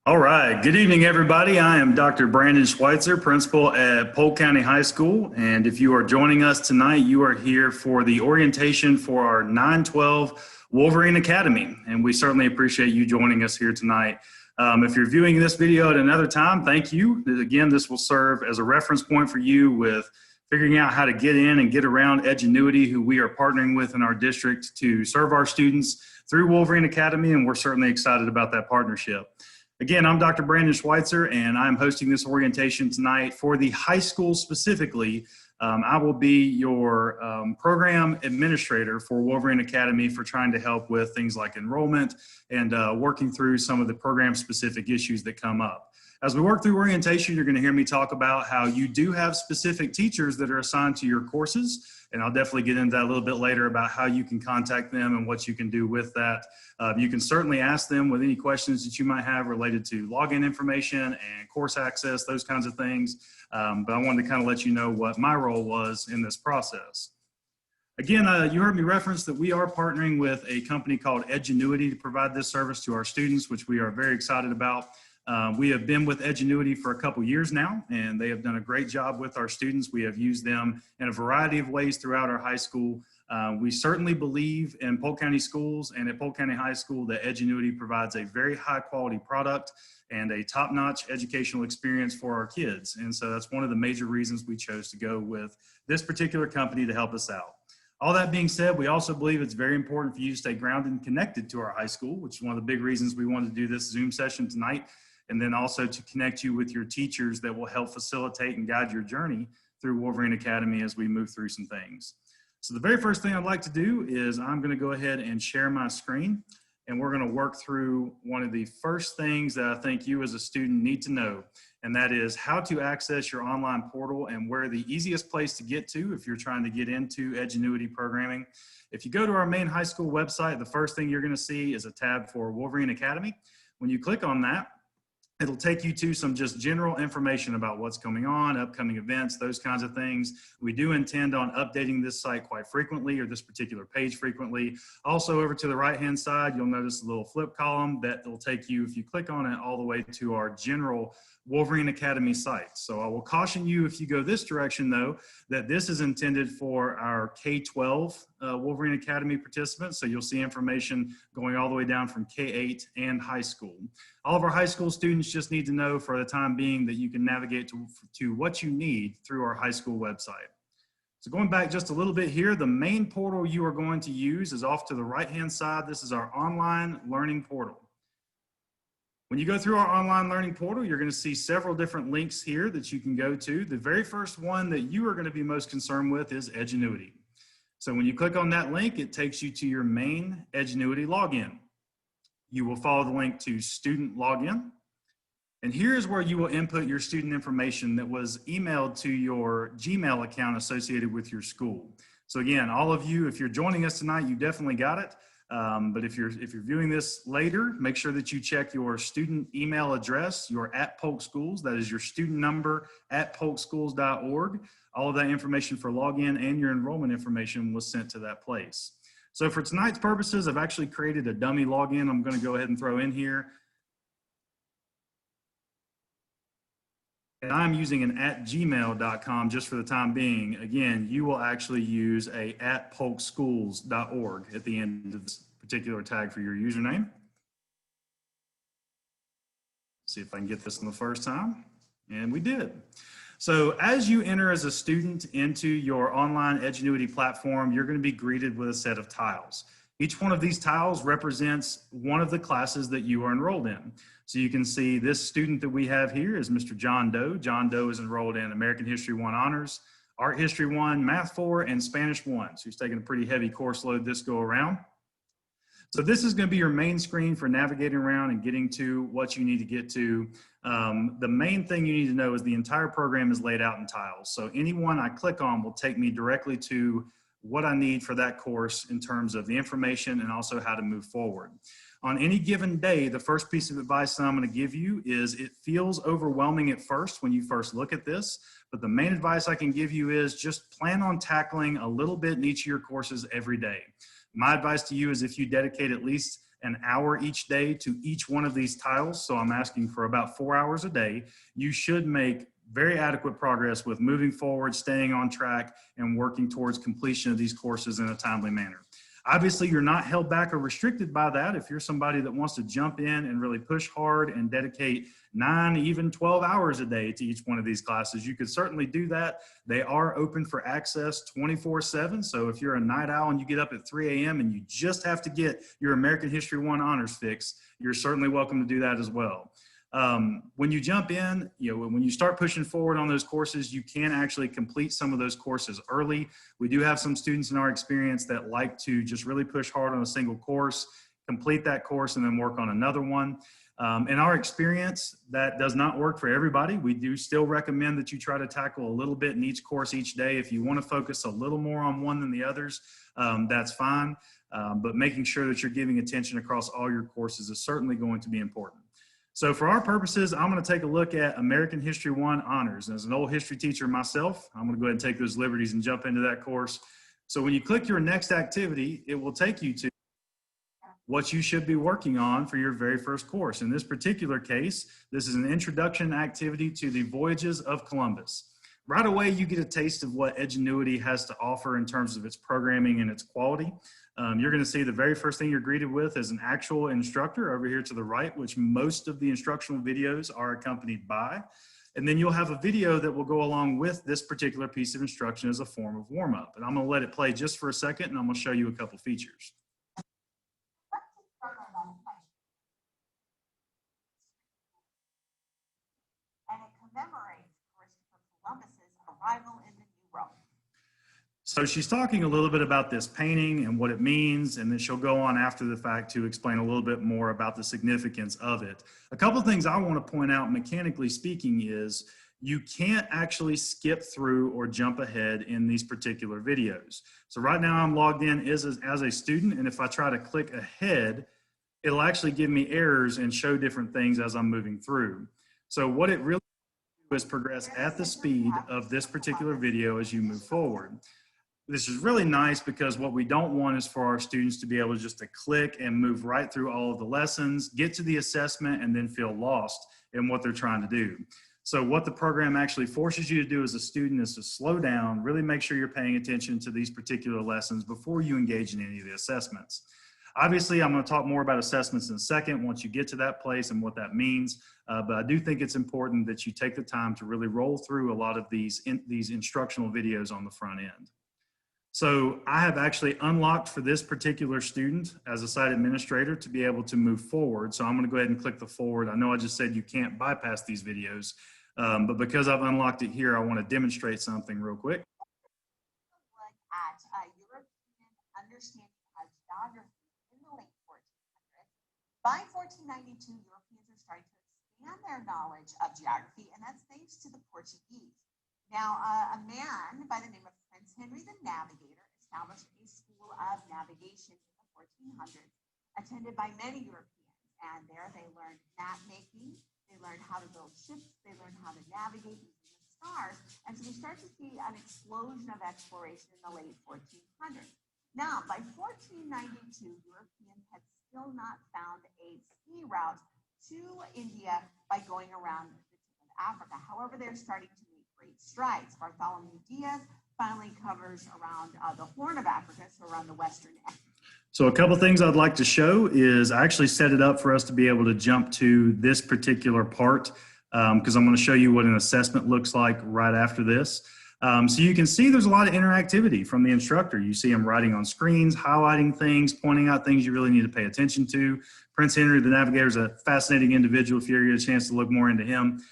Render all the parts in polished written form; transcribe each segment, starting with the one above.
All right. Good evening, everybody. I am Dr. Brandon Schweitzer, principal at Polk County High School. And if you are joining us tonight, you are here for the orientation for our 912 Wolverine Academy. And we certainly appreciate you joining us here tonight. If you're viewing this video at another time, thank you. Again, this will serve as a reference point for you with figuring out how to get in and get around Edgenuity, who we are partnering with in our district to serve our students through Wolverine Academy. And we're certainly excited about that partnership. Again, I'm Dr. Brandon Schweitzer, and I'm hosting this orientation tonight for the high school specifically. I will be your program administrator for Wolverine Academy for trying to help with things like enrollment and working through some of the program-specific issues that come up. As we work through orientation, you're going to hear me talk about how you do have specific teachers that are assigned to your courses, and I'll definitely get into that a little bit later about how you can contact them and what you can do with that. You can certainly ask them with any questions that you might have related to login information and course access, those kinds of things. But I wanted to kind of let you know what my role was in this process. Again, you heard me reference that we are partnering with a company called Edgenuity to provide this service to our students, which we are very excited about. We have been with Edgenuity for a couple years now, and they have done a great job with our students. We have used them in a variety of ways throughout our high school. We certainly believe in Polk County schools and at Polk County High School that Edgenuity provides a very high quality product and a top-notch educational experience for our kids. And so that's one of the major reasons we chose to go with this particular company to help us out. All that being said, we also believe it's very important for you to stay grounded and connected to our high school, which is one of the big reasons we wanted to do this Zoom session tonight. And then also to connect you with your teachers that will help facilitate and guide your journey through Wolverine Academy as we move through some things. So the very first thing I'd like to do is I'm going to go ahead and share my screen, and we're going to work through one of the first things that I think you as a student need to know, and that is how to access your online portal and where the easiest place to get to if you're trying to get into Edgenuity programming. If you go to our main high school website, the first thing you're going to see is a tab for Wolverine Academy. When you click on that, it'll take you to some just general information about what's going on, upcoming events, those kinds of things. We do intend on updating this site quite frequently, or this particular page frequently. Also, over to the right-hand side, you'll notice a little flip column that will take you, if you click on it, all the way to our general Wolverine Academy site. So I will caution you if you go this direction, though, that this is intended for our K-12 Wolverine Academy participants. So you'll see information going all the way down from K-8 and high school. All of our high school students just need to know for the time being that you can navigate to what you need through our high school website. So going back just a little bit here, the main portal you are going to use is off to the right-hand side. This is our online learning portal. When you go through our online learning portal, you're going to see several different links here that you can go to. The very first one that you are going to be most concerned with is Edgenuity. So when you click on that link, it takes you to your main Edgenuity login. You will follow the link to student login. And here's where you will input your student information that was emailed to your Gmail account associated with your school. So again, all of you, if you're joining us tonight, you definitely got it. But if you're viewing this later, make sure that you check your student email address, your @PolkSchools, that is your student number @polkschools.org. All of that information for login and your enrollment information was sent to that place. So for tonight's purposes, I've actually created a dummy login I'm going to go ahead and throw in here. And I'm using an @gmail.com just for the time being. Again, you will actually use a @polkschools.org at the end of this particular tag for your username. See if I can get this on the first time. And we did. So as you enter as a student into your online Edgenuity platform, you're going to be greeted with a set of tiles. Each one of these tiles represents one of the classes that you are enrolled in. So you can see this student that we have here is Mr. John Doe. John Doe is enrolled in American History 1 Honors, Art History 1, Math 4, and Spanish 1. So he's taking a pretty heavy course load this go around. So this is going to be your main screen for navigating around and getting to what you need to get to. The main thing you need to know is the entire program is laid out in tiles. So any one I click on will take me directly to what I need for that course in terms of the information and also how to move forward. On any given day, the first piece of advice that I'm going to give you is it feels overwhelming at first when you first look at this, but the main advice I can give you is just plan on tackling a little bit in each of your courses every day. My advice to you is if you dedicate at least an hour each day to each one of these titles, so I'm asking for about 4 hours a day, you should make very adequate progress with moving forward, staying on track, and working towards completion of these courses in a timely manner. Obviously, you're not held back or restricted by that. If you're somebody that wants to jump in and really push hard and dedicate 9, even 12 hours a day to each one of these classes, you could certainly do that. They are open for access 24/7. So if you're a night owl and you get up at 3 a.m. and you just have to get your American History 1 honors fix, you're certainly welcome to do that as well. When you jump in, when you start pushing forward on those courses, you can actually complete some of those courses early. We do have some students in our experience that like to just really push hard on a single course, complete that course, and then work on another one. In our experience, that does not work for everybody. We do still recommend that you try to tackle a little bit in each course each day. If you want to focus a little more on one than the others, that's fine. But making sure that you're giving attention across all your courses is certainly going to be important. So for our purposes, I'm going to take a look at American History 1 honors. As an old history teacher myself, I'm going to go ahead and take those liberties and jump into that course. So when you click your next activity, it will take you to what you should be working on for your very first course. In this particular case, this is an introduction activity to the Voyages of Columbus. Right away, you get a taste of what Edgenuity has to offer in terms of its programming and its quality. You're going to see the very first thing you're greeted with is an actual instructor over here to the right, which most of the instructional videos are accompanied by. And then you'll have a video that will go along with this particular piece of instruction as a form of warm-up. And I'm going to let it play just for a second, and I'm going to show you a couple features. And it commemorates Christopher Columbus's arrival in the New World. So she's talking a little bit about this painting and what it means, and then she'll go on after the fact to explain a little bit more about the significance of it. A couple of things I want to point out, mechanically speaking, is you can't actually skip through or jump ahead in these particular videos. So right now I'm logged in as a student, and if I try to click ahead, it'll actually give me errors and show different things as I'm moving through. So what it really does is progress at the speed of this particular video as you move forward. This is really nice because what we don't want is for our students to be able just to click and move right through all of the lessons, get to the assessment, and then feel lost in what they're trying to do. So what the program actually forces you to do as a student is to slow down, really make sure you're paying attention to these particular lessons before you engage in any of the assessments. Obviously, I'm going to talk more about assessments in a second once you get to that place and what that means, but I do think it's important that you take the time to really roll through a lot of these instructional videos on the front end. So I have actually unlocked for this particular student as a site administrator to be able to move forward. So I'm going to go ahead and click the forward. I know I just said you can't bypass these videos, but because I've unlocked it here, I want to demonstrate something real quick. Look at European understanding of geography in the late 1400s. By 1492, Europeans are starting to expand their knowledge of geography, and that's thanks to the Portuguese. Now, a man by the name of Prince Henry the Navigator established a school of navigation in the 1400s, attended by many Europeans. And there they learned map making, they learned how to build ships, they learned how to navigate using the stars. And so we start to see an explosion of exploration in the late 1400s. Now, by 1492, Europeans had still not found a sea route to India by going around the tip of Africa. However, they're starting to make great strides. Bartholomew Diaz finally covers around the Horn of Africa, so around the western end. So a couple things I'd like to show is I actually set it up for us to be able to jump to this particular part because I'm going to show you what an assessment looks like right after this. So you can see there's a lot of interactivity from the instructor. You see him writing on screens, highlighting things, pointing out things you really need to pay attention to. Prince Henry the Navigator is a fascinating individual if you ever get a chance to look more into him.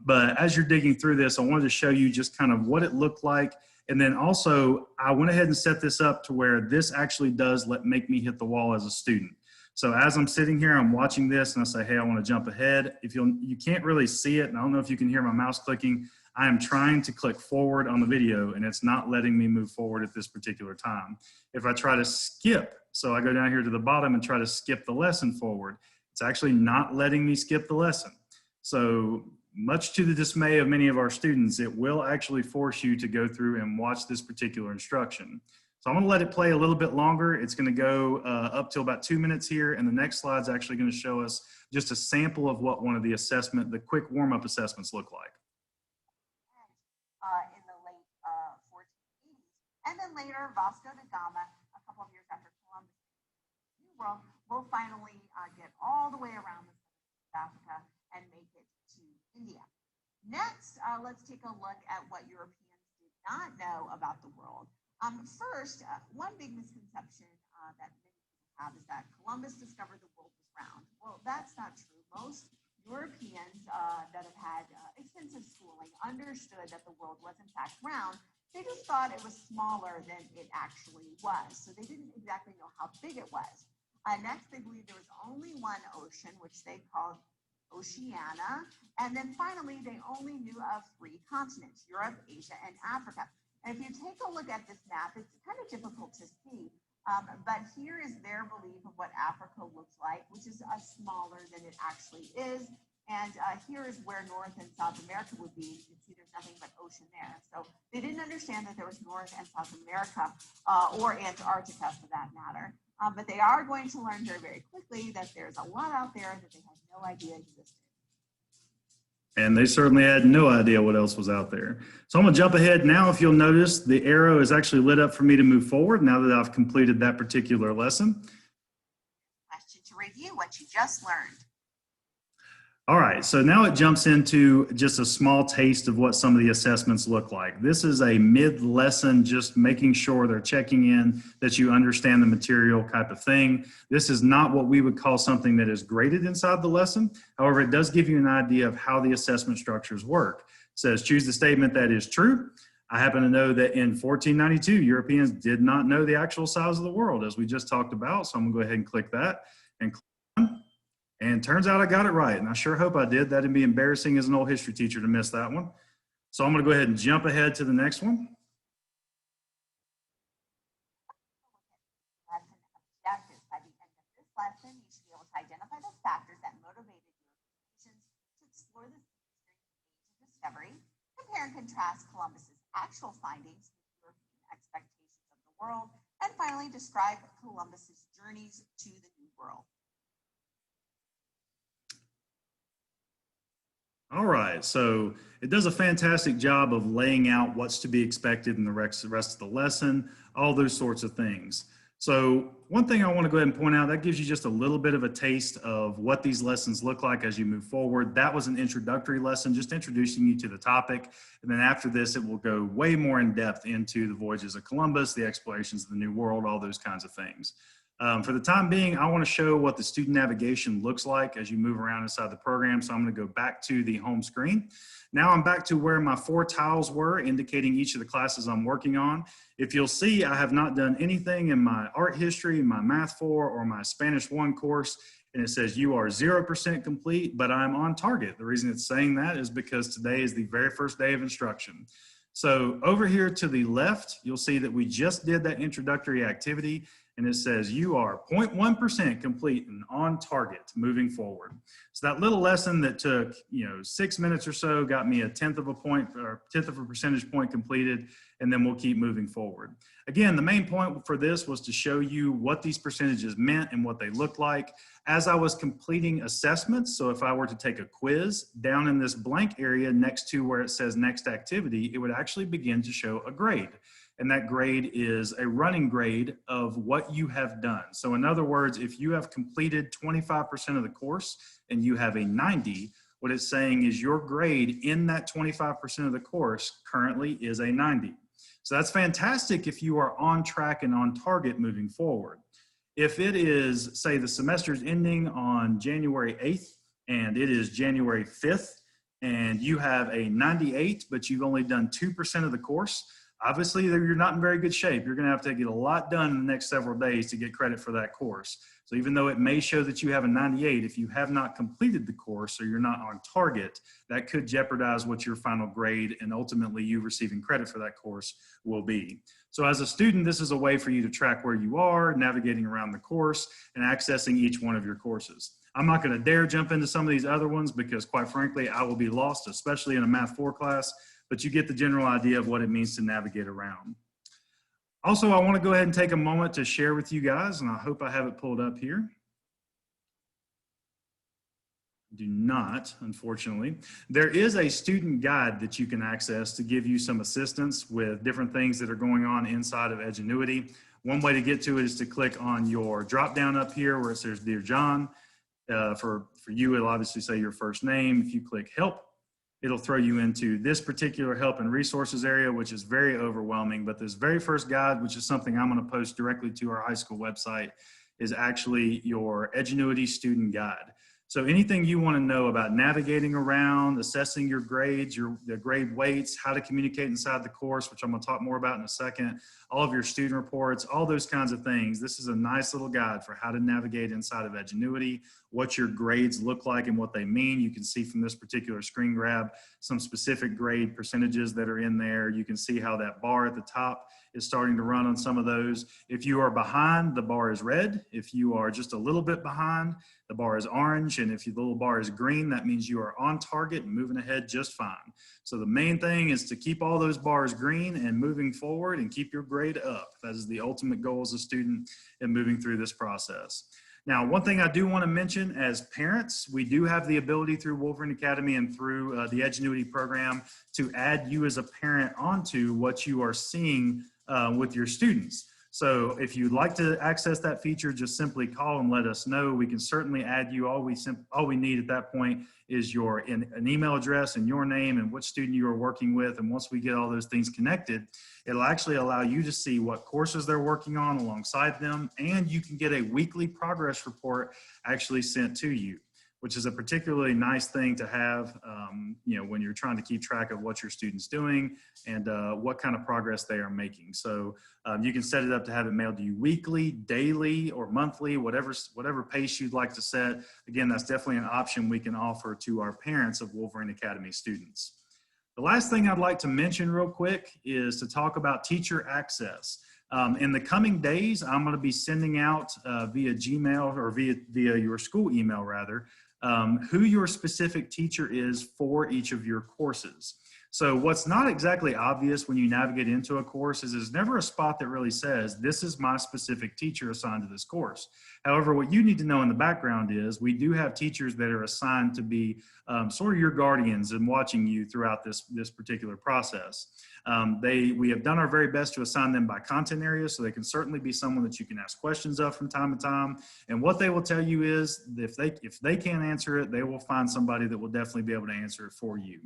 But as you're digging through this, I wanted to show you just kind of what it looked like. And then also, I went ahead and set this up to where this actually does make me hit the wall as a student. So as I'm sitting here, I'm watching this and I say, hey, I want to jump ahead. If you can't really see it, and I don't know if you can hear my mouse clicking, I am trying to click forward on the video and it's not letting me move forward at this particular time. If I try to skip, so I go down here to the bottom and try to skip the lesson forward, it's actually not letting me skip the lesson. So much to the dismay of many of our students, it will actually force you to go through and watch this particular instruction. So I'm going to let it play a little bit longer. It's going to go up till about 2 minutes here. And the next slide is actually going to show us just a sample of what one of the quick warm-up assessments look like. In the late 1480s. And then later, Vasco da Gama, a couple of years after Columbus, New World, will finally get all the way around the Africa and make it to India. Next, let's take a look at what Europeans did not know about the world. First, one big misconception that many people have is that Columbus discovered the world was round. Well, that's not true. Most Europeans that have had extensive schooling understood that the world was in fact round. They just thought it was smaller than it actually was. So they didn't exactly know how big it was. Next, they believed there was only one ocean, which they called Oceania. And then finally, they only knew of 3 continents, Europe, Asia, and Africa. And if you take a look at this map, it's kind of difficult to see, but here is their belief of what Africa looks like, which is smaller than it actually is. And here is where North and South America would be. You can see there's nothing but ocean there. So they didn't understand that there was North and South America or Antarctica for that matter. But they are going to learn very, very quickly that there's a lot out there that they had no idea existed. And they certainly had no idea what else was out there. So I'm going to jump ahead now. If you'll notice, the arrow is actually lit up for me to move forward now that I've completed that particular lesson. Question to review what you just learned. All right, so now it jumps into just a small taste of what some of the assessments look like. This is a mid-lesson, just making sure they're checking in that you understand the material type of thing. This is not what we would call something that is graded inside the lesson. However, it does give you an idea of how the assessment structures work. It says, choose the statement that is true. I happen to know that in 1492, Europeans did not know the actual size of the world, as we just talked about. So I'm gonna go ahead and click that and click on. And turns out I got it right, and I sure hope I did. That'd be embarrassing as an old history teacher to miss that one. So I'm going to go ahead and jump ahead to the next one. Lesson objectives. By the end of this lesson, you should be able to identify the factors that motivated Europeans to explore the seas during the age of discovery, compare and contrast Columbus's actual findings with European expectations of the world, and finally describe Columbus's journeys to the New World. All right, so it does a fantastic job of laying out what's to be expected in the rest of the lesson, all those sorts of things. So one thing I want to go ahead and point out, that gives you just a little bit of a taste of what these lessons look like as you move forward. That was an introductory lesson, just introducing you to the topic. And then after this, it will go way more in depth into the voyages of Columbus, the explorations of the New World, all those kinds of things. For the time being, I want to show what the student navigation looks like as you move around inside the program. So I'm going to go back to the home screen. Now I'm back to where my 4 tiles were, indicating each of the classes I'm working on. If you'll see, I have not done anything in my art history, my math 4, or my Spanish 1 course. And it says you are 0% complete, but I'm on target. The reason it's saying that is because today is the very first day of instruction. So over here to the left, you'll see that we just did that introductory activity. And it says you are 0.1% complete and on target moving forward. So that little lesson that took 6 minutes or so got me a 1/10 of a point or 1/10 of a percentage point completed, and then we'll keep moving forward. Again, the main point for this was to show you what these percentages meant and what they looked like as I was completing assessments. So if I were to take a quiz down in this blank area next to where it says next activity, it would actually begin to show a grade. And that grade is a running grade of what you have done. So in other words, if you have completed 25% of the course and you have a 90, what it's saying is your grade in that 25% of the course currently is a 90. So that's fantastic if you are on track and on target moving forward. If it is, say, the semester's ending on January 8th and it is January 5th and you have a 98, but you've only done 2% of the course, obviously, you're not in very good shape. You're going to have to get a lot done in the next several days to get credit for that course. So even though it may show that you have a 98, if you have not completed the course or you're not on target, that could jeopardize what your final grade and ultimately you receiving credit for that course will be. So as a student, this is a way for you to track where you are, navigating around the course, and accessing each one of your courses. I'm not going to dare jump into some of these other ones because, quite frankly, I will be lost, especially in a Math 4 class. But you get the general idea of what it means to navigate around. Also, I want to go ahead and take a moment to share with you guys, and I hope I have it pulled up here. Do not, unfortunately. There is a student guide that you can access to give you some assistance with different things that are going on inside of Edgenuity. One way to get to it is to click on your drop down up here where it says Dear John. For you, it'll obviously say your first name. If you click help, it'll throw you into this particular help and resources area, which is very overwhelming. But this very first guide, which is something I'm going to post directly to our high school website, is actually your Edgenuity student guide. So anything you want to know about navigating around, assessing your grades, the grade weights, how to communicate inside the course, which I'm going to talk more about in a second, all of your student reports, all those kinds of things. This is a nice little guide for how to navigate inside of Edgenuity, what your grades look like and what they mean. You can see from this particular screen grab some specific grade percentages that are in there. You can see how that bar at the top is starting to run on some of those. If you are behind, the bar is red. If you are just a little bit behind, the bar is orange. And if the little bar is green, that means you are on target and moving ahead just fine. So the main thing is to keep all those bars green and moving forward and keep your grade up. That is the ultimate goal as a student in moving through this process. Now, one thing I do want to mention as parents, we do have the ability through Wolverine Academy and through the Edgenuity program to add you as a parent onto what you are seeing with your students. So if you'd like to access that feature, just simply call and let us know. We can certainly add you. All we need at that point is an email address and your name and what student you are working with. And once we get all those things connected, it'll actually allow you to see what courses they're working on alongside them. And you can get a weekly progress report actually sent to you, which is a particularly nice thing to have, when you're trying to keep track of what your student's doing and what kind of progress they are making. So you can set it up to have it mailed to you weekly, daily, or monthly, whatever pace you'd like to set. Again, that's definitely an option we can offer to our parents of Wolverine Academy students. The last thing I'd like to mention real quick is to talk about teacher access. In the coming days, I'm going to be sending out via Gmail or via your school email rather, who your specific teacher is for each of your courses. So what's not exactly obvious when you navigate into a course is there's never a spot that really says, this is my specific teacher assigned to this course. However, what you need to know in the background is we do have teachers that are assigned to be sort of your guardians and watching you throughout this particular process. We have done our very best to assign them by content area, so they can certainly be someone that you can ask questions of from time to time. And what they will tell you is if they can't answer it, they will find somebody that will definitely be able to answer it for you.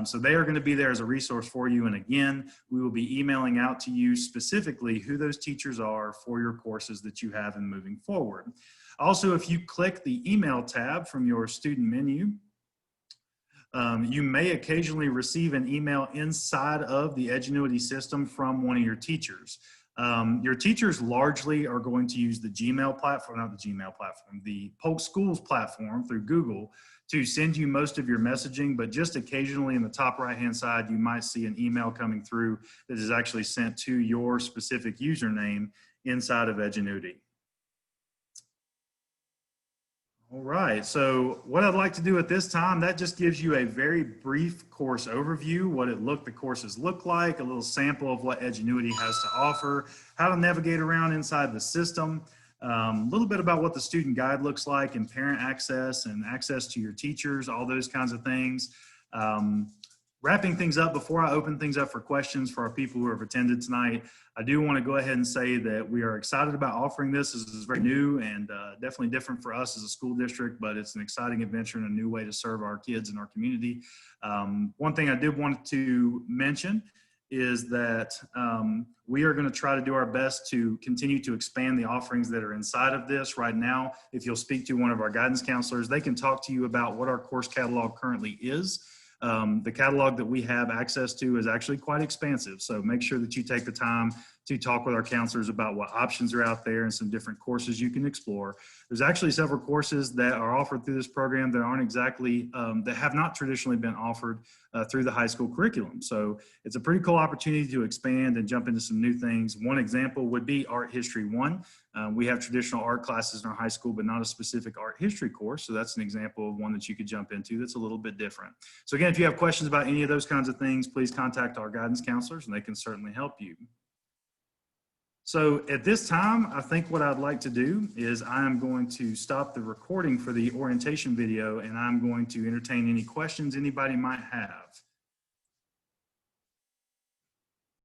So they are going to be there as a resource for you. And again, we will be emailing out to you specifically who those teachers are for your courses that you have in moving forward. Also, if you click the email tab from your student menu, you may occasionally receive an email inside of the Edgenuity system from one of your teachers. Your teachers largely are going to use the Gmail platform, not the Gmail platform, the Polk Schools platform through Google to send you most of your messaging, but just occasionally in the top right-hand side, you might see an email coming through that is actually sent to your specific username inside of Edgenuity. All right, so what I'd like to do at this time, that just gives you a very brief course overview, what the courses look like, a little sample of what Edgenuity has to offer, how to navigate around inside the system, a little bit about what the student guide looks like and parent access and access to your teachers, all those kinds of things. Wrapping things up before I open things up for questions for our people who have attended tonight, I do want to go ahead and say that we are excited about offering this. This is very new and definitely different for us as a school district, but it's an exciting adventure and a new way to serve our kids and our community. One thing I did want to mention is that we are going to try to do our best to continue to expand the offerings that are inside of this. Right now, if you'll speak to one of our guidance counselors, they can talk to you about what our course catalog currently is. The catalog that we have access to is actually quite expansive. So make sure that you take the time to talk with our counselors about what options are out there and some different courses you can explore. There's actually several courses that are offered through this program that aren't exactly, that have not traditionally been offered through the high school curriculum. So it's a pretty cool opportunity to expand and jump into some new things. One example would be Art History 1. We have traditional art classes in our high school, but not a specific art history course. So that's an example of one that you could jump into that's a little bit different. So again, if you have questions about any of those kinds of things, please contact our guidance counselors and they can certainly help you. So at this time, I think what I'd like to do is I'm going to stop the recording for the orientation video, and I'm going to entertain any questions anybody might have.